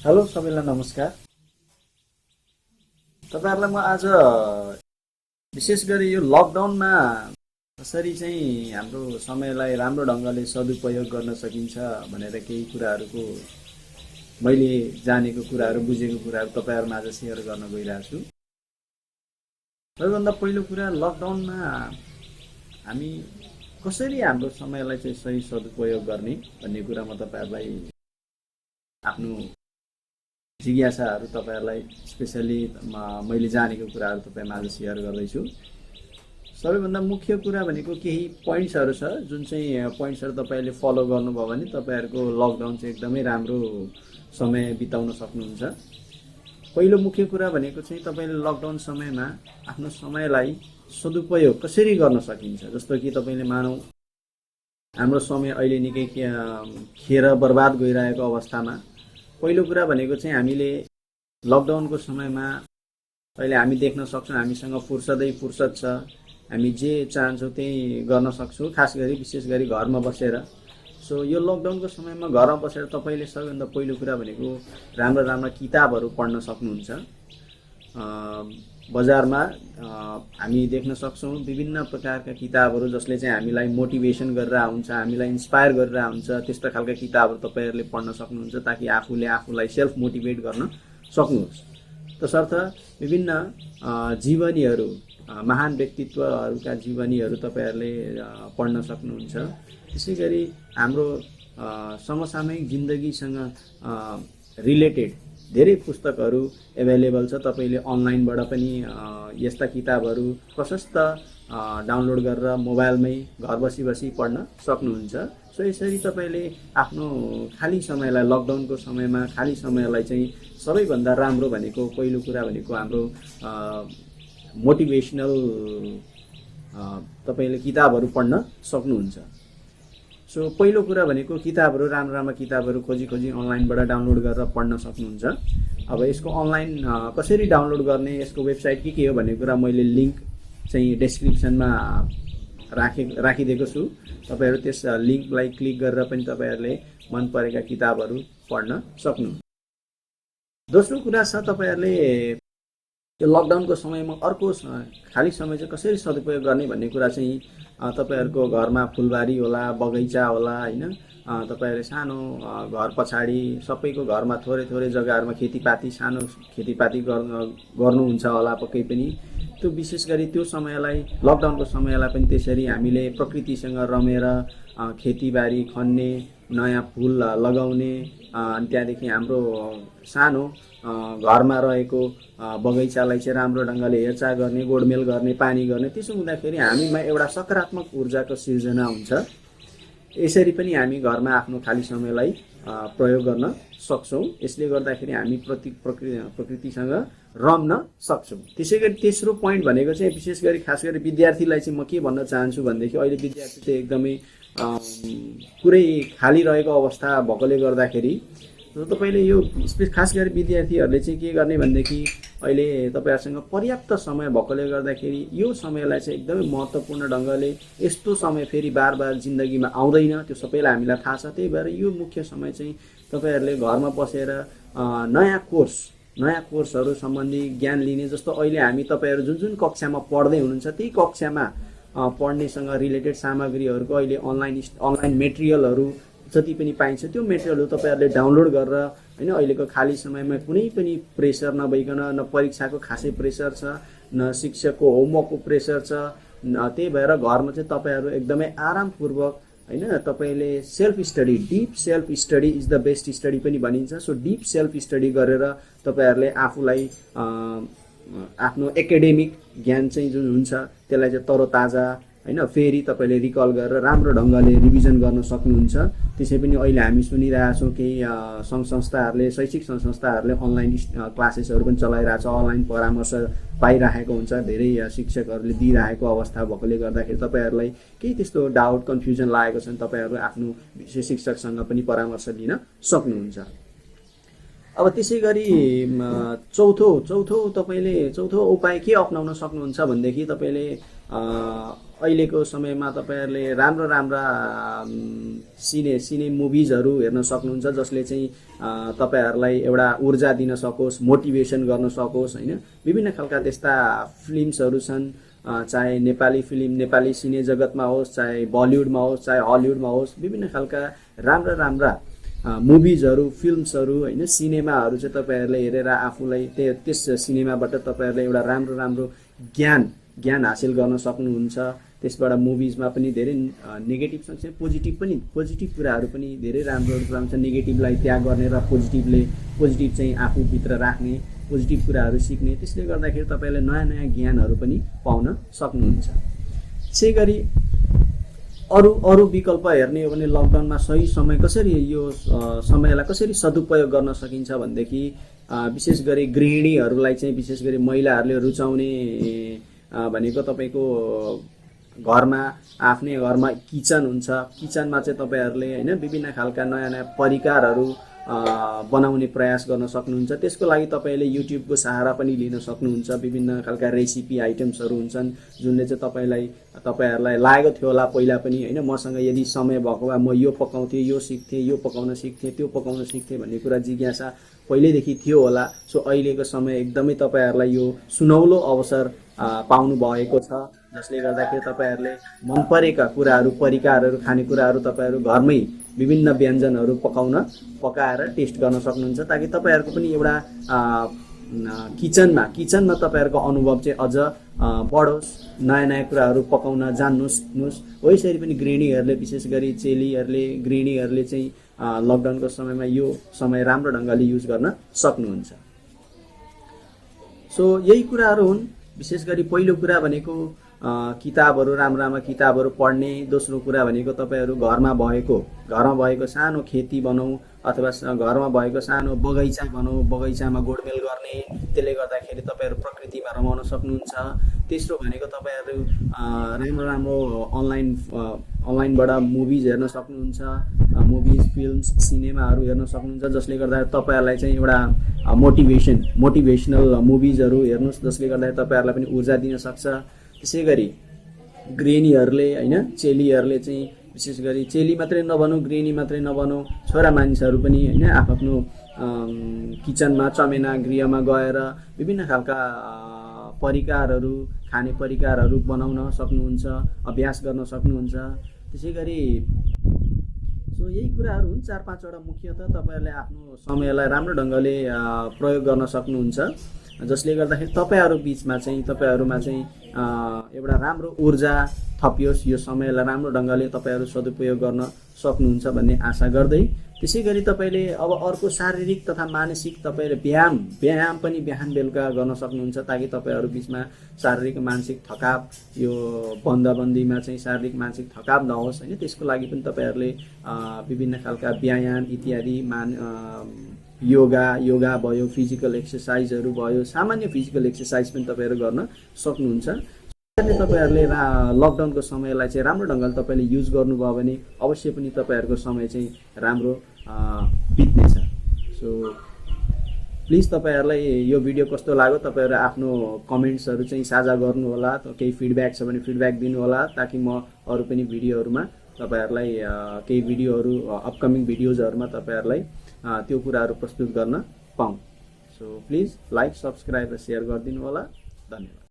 Hello सबैलाई नमस्कार। तपाईहरुलाई म आज विशेष गरी यो लकडाउनमा कसरी चाहिँ हाम्रो समयलाई राम्रो ढंगले सदुपयोग गर्न सकिन्छ भनेर केही कुराहरुको मैले जानेको कुराहरु बुझेको कुराहरु तपाईहरुमा आज शेयर गर्न गइरहेको छु। सबैभन्दा पहिलो कुरा लकडाउनमा हामी कसरी हाम्रो समयलाई चाहिँ सही सदुपयोग गर्ने भन्ने कुरा म तपाईहरुलाई आफ्नो जिज्ञासाहरु तपाईहरुलाई स्पेशली मैले जानेको कुराहरु तपाईमा आज शेयर गर्दै छु। सबैभन्दा मुख्य कुरा भनेको केही पोइन्ट्सहरु छ जुन चाहिँ पोइन्ट्सहरु तपाईले फलो गर्नुभयो भने तपाईहरुको लकडाउन चाहिँ एकदमै राम्रो समय बिताउन सक्नुहुन्छ। पहिलो मुख्य कुरा भनेको चाहिँ तपाईले लकडाउन समयमा आफ्नो समयलाई सदुपयोग कसरी गर्न सकिन्छ। जस्तो कि तपाईले मानौ हाम्रो समय अहिले निकै खेर बर्बाद गइरहेको अवस्थामा पहिलो कुरा भनेको चाहिँ हामीले लकडाउनको समयमा अहिले हामी देख्न सक्छौं हामीसँग फुर्सद छ, हामी जे चाहन्छौं त्यही गर्न सक्छौं, खास गरी विशेष गरी घरमा बसेर। सो यो लकडाउनको समयमा घरमा बसेर तपाईले सबैभन्दा पहिलो कुरा भनेको राम्रो किताबहरु पढ्न सक्नुहुन्छ। बजारमा हामी देख्न सक्छौं विभिन्न प्रकारका किताबहरु जसले चाहिँ हामीलाई मोटिभेसन गरेर हुन्छ, हामीलाई इन्स्पायर गरेर हुन्छ, त्यस्ता खालका किताबहरु तपाईहरुले पढ्न सक्नुहुन्छ ताकि आफूले आफूलाई सेल्फ मोटिभेट गर्न सक्नुहोस्। तसर्थ विभिन्न जीवनीहरु महान व्यक्तित्वहरुका जीवनीहरु तपाईहरुले पढ्न सक्नुहुन्छ। त्यसैगरी हाम्रो समसामयिक जिन्दगीसँग रिलेटेड धेरै पुस्तकहरु अवेलेबल छ। तपाईले अनलाइनबाट पनि यस्ता किताबहरु प्रशस्त डाउनलोड गरेर मोबाइलमै घर बसी पढ्न सक्नुहुन्छ। सो यसरी तपाईले आफ्नो खाली समयलाई लकडाउनको समयमा खाली समयलाई चाहिँ सबैभन्दा राम्रो भनेको पहिलो कुरा भनेको हाम्रो मोटिभेशनल तपाईले किताबहरु पढ्न सक्नुहुन्छ। सो पहिलो कुरा भनेको किताबहरु राम्रो किताबहरु खोजी अनलाइनबाट डाउनलोड गरेर पढ्न सक्नुहुन्छ। अब यसको अनलाइन कसरी डाउनलोड गर्ने, यसको वेबसाइट के हो भन्ने कुरा मैले लिंक चाहिँ डेस्क्रिप्सनमा राखिदिएको छु। तपाईहरु त्यस लिंकलाई क्लिक गरेर पनि तपाईहरुले मन परेका किताबहरु पढ्न सक्नुहुन्छ। दोस्रो कुरा छ तपाईहरुले यो लकडाउनको समयमा अर्को खाली समय चाहिँ कसरी सदुपयोग गर्ने भन्ने कुरा चाहिँ तपाईहरुको घरमा फुलबारी होला, बगैँचा होला हैन, तपाईहरुले सानो घर पछाडी सबैको घरमा थोरै जग्गाहरुमा खेतीपाती सानो खेतीपाती गर्नुहुन्छ होला पक्कै पनि। त्यो विशेष गरी त्यो समयलाई लकडाउनको समयलाई पनि त्यसरी हामीले प्रकृतिसँग रमेर खेतीबारी खन्ने, नयाँ फूल लगाउने, अनि त्यहाँदेखि हाम्रो सानो घरमा रहेको बगैँचालाई चाहिँ राम्रो ढंगले हेरचाह गर्ने, गोडमेल गर्ने, पानी गर्ने। त्यसो हुँदाखेरि हामीमा एउटा सकारात्मक ऊर्जाको सिर्जना हुन्छ। यसरी पनि हामी घरमा आफ्नो खाली समयलाई प्रयोग गर्न सक्छौं। यसले गर्दाखेरि हामी प्रकृतिसँग रम्न सक्छौं। त्यसैगरी तेस्रो पोइन्ट भनेको चाहिँ विशेष गरी खास गरी विद्यार्थीलाई चाहिँ म के भन्न चाहन्छु भन्देखि अहिले विद्यार्थी चाहिँ एकदमै पुरै खाली रहेको अवस्था भएकोले गर्दाखेरि तपाईले यो खास गरी विद्यार्थीहरुले चाहिँ के गर्ने भन्देखि अहिले तपाईहरुसँग पर्याप्त समय भएकोले गर्दाखेरि यो समयलाई चाहिँ एकदमै महत्त्वपूर्ण ढंगले यस्तो समय फेरि बार जिन्दगीमा आउँदैन, त्यो सबैलाई हामीलाई थाहा छ। त्यही भएर यो मुख्य समय चाहिँ तपाईहरुले घरमा बसेर नयाँ कोर्सहरु सम्बन्धी ज्ञान लिने। जस्तो अहिले हामी तपाईहरु जुन कक्षामा पढ्दै हुनुहुन्छ त्यही कक्षामा पढ्नेसँग रिलेटेड सामग्रीहरुको अहिले अनलाइन मेटेरियलहरु जति पनि पाइन्छ त्यो मेटेरियलहरु तपाईहरुले डाउनलोड गरेर हैन अहिलेको खाली समयमा कुनै पनि प्रेसर नभइकन, न परीक्षाको खासै प्रेसर छ, न शिक्षकको होमवर्कको प्रेसर छ, त्यही भएर घरमा चाहिँ तपाईहरु एकदमै आरामपूर्वक हैन तपाईले self study, deep self study is the best study पनि भनिन्छ। सो डीप सेल्फ स्टडी गरेर तपाईहरुले आफूलाई आफ्नो एकाडेमिक ज्ञान चाहिँ जुन हुन्छ त्यसलाई चाहिँ तरोताजा हैन फेरि तपाईले रिकल गरेर राम्रो ढंगले रिभिजन गर्न सक्नुहुन्छ। त्यसै पनि अहिले हामी सुनिरहेका छौं केही संघ संस्थाहरुले, शैक्षिक संघ संस्थाहरुले अनलाइन क्लासेसहरु पनि चलाइरहेछ, अनलाइन परामर्श पाइरहेको हुन्छ, धेरै शिक्षकहरुले दिइरहेको अवस्था भएकोले गर्दाखेरि तपाईहरुलाई केही त्यस्तो डाउट कन्फ्युजन लागेको छ भने तपाईहरु आफ्नो विशेष शिक्षकसँग पनि परामर्श लिन सक्नुहुन्छ। अब त्यसैगरी चौथो उपाय के अपनाउन सक्नुहुन्छ भन्देखि तपाईले अहिलेको समयमा तपाईहरुले राम्रा सिने मुभिजहरु हेर्न सक्नुहुन्छ जसले चाहिँ तपाईहरुलाई एउटा ऊर्जा दिन सकोस्, मोटिभेसन गर्न सकोस् हैन। विभिन्न खालका त्यस्ता फिल्म्सहरु छन्, चाहे नेपाली फिल्म, नेपाली सिने जगतमा होस्, चाहे बलिउडमा होस्, चाहे हलिउडमा होस्, विभिन्न खालका राम्रा मुभिजहरु, फिल्म्सहरु हैन, सिनेमाहरु चाहिँ तपाईहरुले हेरेर आफूलाई त्यस सिनेमाबाट तपाईहरुले एउटा राम्रो ज्ञान हासिल गर्न सक्नुहुन्छ। त्यसबाट मुभिजमा पनि धेरै नेगेटिभ सँगसँगै पोजिटिभ कुराहरु पनि धेरै राम्रोहरु छ। नेगेटिभलाई त्याग गर्ने र पोजिटिभ चाहिँ आफूभित्र राख्ने, पोजिटिभ कुराहरु सिक्ने, त्यसले गर्दाखेरि तपाईले नयाँ ज्ञानहरु पनि पाउन सक्नुहुन्छ। त्यसैगरी अरु विकल्प हेर्ने हो भने लकडाउनमा सही समय कसरी यो समयलाई कसरी सदुपयोग गर्न सकिन्छ भनेदेखि विशेष गरी गृहिणीहरुलाई चाहिँ विशेष गरी महिलाहरुले रुचाउने भनेको तपाईको घरमा आफ्नै घरमा किचन हुन्छ। किचनमा चाहिँ तपाईहरुले हैन विभिन्न खालका नयाँ परिकारहरु बनाउने प्रयास गर्न सक्नुहुन्छ। त्यसको लागि तपाईले युट्युबको सहारा पनि लिन सक्नुहुन्छ। विभिन्न खालका रेसिपी आइटम्सहरु हुन्छन् जुनले चाहिँ तपाईहरुलाई लागेको थियो होला पहिला पनि हैन, मसँग यदि समय भएको भए म यो पकाउँथे, यो सिक्थे, यो पकाउन सिक्थे, त्यो पकाउन सिक्थे भन्ने कुरा जिज्ञासा पहिलेदेखि थियो होला। सो अहिलेको समय एकदमै तपाईहरुलाई यो सुनौलो अवसर पाउनु भएको छ, जसले गर्दाखेरि तपाईहरुले मन परेका कुराहरु, परिकारहरु, खानेकुराहरु तपाईहरु घरमै विभिन्न व्यञ्जनहरु पकाएर टेस्ट गर्न सक्नुहुन्छ, ताकि तपाईहरुको पनि एउटा किचनमा तपाईहरुको अनुभव चाहिँ अझ बढोस्, नयाँ कुराहरु पकाउन जान्नुस्, सिक्नुस्। वैसरी पनि गृहिणीहरुले विशेष गरी गृहिणीहरुले चाहिँ लकडाउनको समयमा यो समय राम्रो ढंगले युज गर्न सक्नुहुन्छ। सो यही कुराहरु हुन्। विशेष गरी पहिलो कुरा भनेको किताबहरु, राम्रा किताबहरु पढ्ने। दोस्रो कुरा भनेको तपाईहरु घरमा भएको सानो खेती बनाऊ अथवा घरमा भएको सानो बगैँचा बनाऊ, बगैँचामा गोडमेल गर्ने, त्यसले गर्दाखेरि तपाईहरु प्रकृतिमा रमाउन सक्नुहुन्छ। तेस्रो भनेको तपाईहरु राम्रो अनलाइनबाट मुभिज हेर्न सक्नुहुन्छ, मुभिज, फिल्म्स, सिनेमाहरु हेर्न सक्नुहुन्छ, जसले गर्दा तपाईहरुलाई चाहिँ एउटा मोटिभेशनल मुभिजहरु हेर्नुस्, जसले गर्दा तपाईहरुलाई पनि ऊर्जा दिन सक्छ। त्यसैगरी गृहिणीहरुले हैन, चेलीहरुले चाहिँ विशेष गरी चेली मात्रै नबनौ, गृहिणी मात्रै नबनौ, छोरा मानिसहरु पनि हैन आफ्नो किचनमा, चमेना गृहमा गएर विभिन्न खालका परिकारहरु, खाने परिकारहरु बनाउन सक्नुहुन्छ, अभ्यास गर्न सक्नुहुन्छ। त्यसैगरी सो यही कुराहरु हुन् 4-5 वटा मुख्यतः तपाईहरुले आफ्नो समयलाई राम्रो ढंगले प्रयोग गर्न सक्नुहुन्छ, जसले गर्दाखेरि तपाईहरुमा चाहिँ एउटा राम्रो ऊर्जा थपियोस्, यो समयलाई राम्रो ढंगले तपाईहरु सदुपयोग गर्न सक्नुहुन्छ भन्ने आशा गर्दै, त्यसैगरी तपाईले अब अर्को शारीरिक तथा मानसिक तपाईले व्यायाम पनि बिहान बेलुका गर्न सक्नुहुन्छ, ताकि तपाईहरु बीचमा शारीरिक मानसिक थकाव, यो बन्दबन्दीमा चाहिँ शारीरिक मानसिक थकाव नहोस् हैन। त्यसको लागि पनि तपाईहरुले विभिन्न खालका व्यायाम इत्यादि योगा भयो, फिजिकल एक्सरसाइजहरु भयो, सामान्य फिजिकल एक्सरसाइज पनि तपाईहरु गर्न सक्नुहुन्छ। तपाईहरुले लकडाउनको समयलाई चाहिँ राम्रो ढंगले तपाईले युज गर्नुभयो भने अवश्य पनि तपाईहरुको समय चाहिँ राम्रो बित्नेछ। सो प्लिज तपाईहरुलाई यो भिडियो कस्तो लाग्यो तपाईहरु आफ्नो कमेन्ट्सहरु चाहिँ साझा गर्नु होला। केही फिडब्याक छ भने फिडब्याक दिनु होला, ताकि म अरु पनि भिडियोहरुमा तपाईहरुलाई केही भिडियोहरु अपकमिङ भिडियोजहरुमा तपाईहरुलाई त्यो कुराहरु प्रस्तुत गर्न पाऊँ। सो प्लिज लाइक, सब्स्क्राइब र शेयर गरिदिनु होला। धन्यवाद।